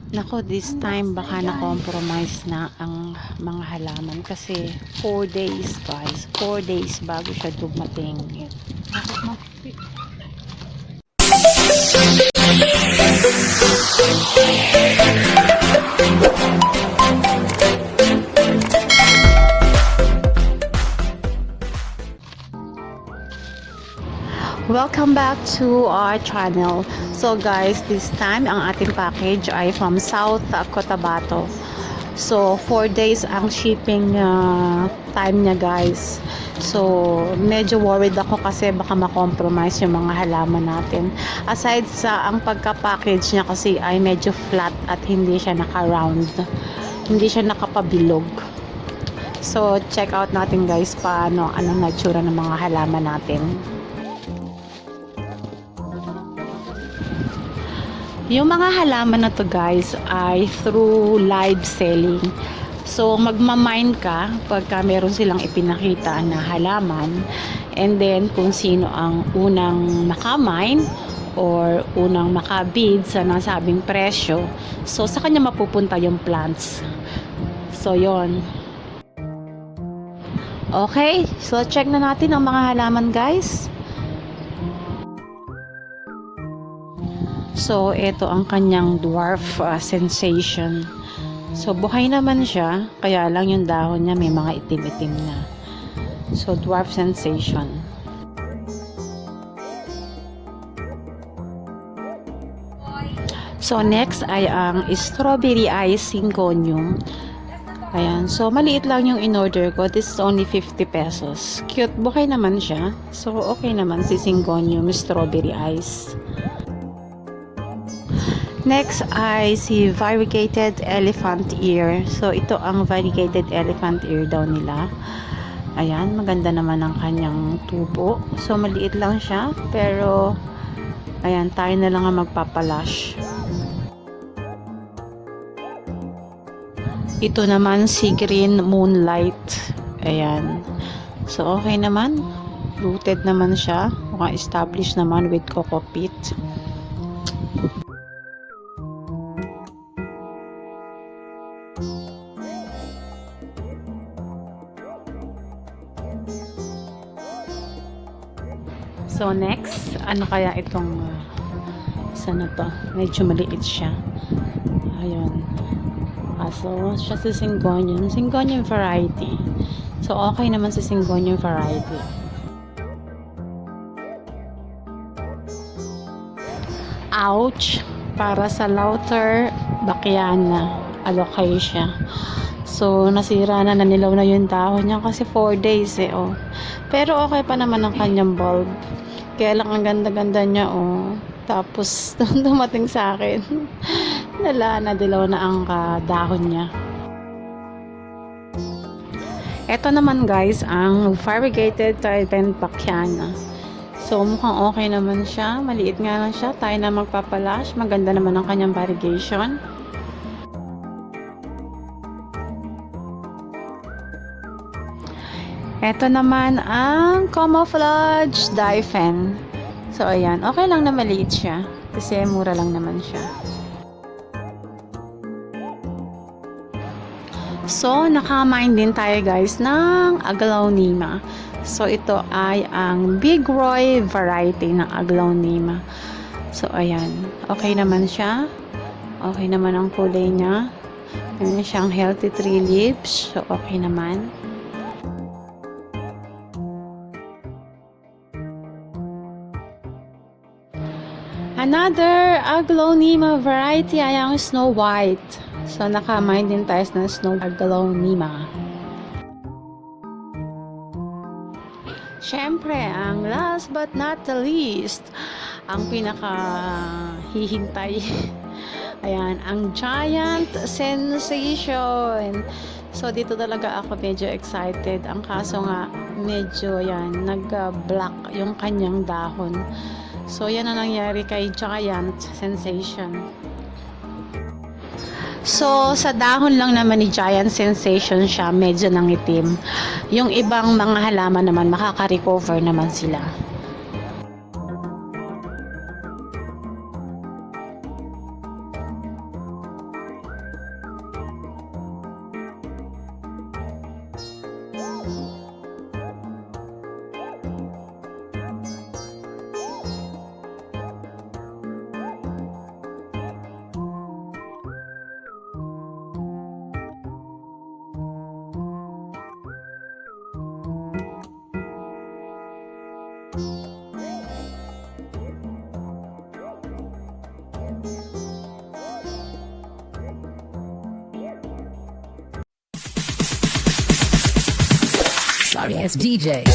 Nako, this time baka na-compromise na ang mga halaman kasi 4 days guys, 4 days bago siya dumating. Welcome back to our channel. So guys, this time ang ating package ay from South Cotabato. So 4 days ang shipping time niya guys. So medyo worried ako kasi baka ma-compromise yung mga halaman natin. Aside sa ang pagka-package niya kasi ay medyo flat at hindi siya naka-round. Hindi siya nakapabilog. So check out natin guys paano anong natsura ng mga halaman natin. Yung mga halaman na to guys ay through live selling. So magmamine ka pagka meron silang ipinakita na halaman, and then kung sino ang unang makamine or unang makabid sa nasabing presyo, so sa kanya mapupunta yung plants. So yon. Okay, so check na natin ang mga halaman guys. So, ito ang kanyang dwarf sensation. So, buhay naman siya, kaya lang yung dahon niya may mga itim-itim na. So, dwarf sensation. So, next ay ang strawberry ice syngonium. Ayan, so maliit lang yung in-order ko. This is only 50 pesos. Cute, buhay naman siya. So, okay naman si syngonium strawberry ice. Next ay si variegated elephant ear. So ito ang variegated elephant ear daw nila. Ayan, maganda naman ang kanyang tubo. So maliit lang siya, pero ayan, tayo na lang ang magpapalash. Ito naman si green moonlight. Ayan. So okay naman. Rooted naman siya. Mukhang established naman with coco peat. So next, ano kaya itong isa na to? Medyo maliit siya. Ayun. So siya si syngonium. Syngonium variety. So okay naman si syngonium variety. Ouch! Para sa Lauter Bakiana alocasia. So nasira na, nanilaw na yung dahon niya kasi 4 days eh, oh. Pero okay pa naman ang kanyang bulb. Kaya lang ang ganda-ganda niya, oh. Tapos dumating sa akin. Nadilaw na ang dahon niya. Ito naman guys, ang variegated Trident Bakiana. So mukhang okay naman siya. Maliit nga lang siya. Tayo na magpapalash. Maganda naman ang kanyang variegation. Ito naman ang camouflage Daifen. So ayan, okay lang na maliit siya kasi mura lang naman siya. So nakamine din tayo guys ng aglaonema. So ito ay ang Big Roy variety ng aglaonema. So ayan, okay naman siya. Okay naman ang kulay niya. Meron siyang healthy 3 leaves. So okay naman. Another aglaonema variety ay ang Snow White. So nakamine din tayo ng Snow aglaonema. Siyempre, ang last but not the least, ang pinaka hihintay. Ayan, ang Giant Sensation. So dito talaga ako medyo excited. Ang kaso nga medyo yan nag-black yung kanyang dahon. So, yan ang nangyari kay Giant Sensation. So, sa dahon lang naman ni Giant Sensation siya, medyo nangitim. Yung ibang mga halaman naman, makaka-recover naman sila. Sorry, it's DJ.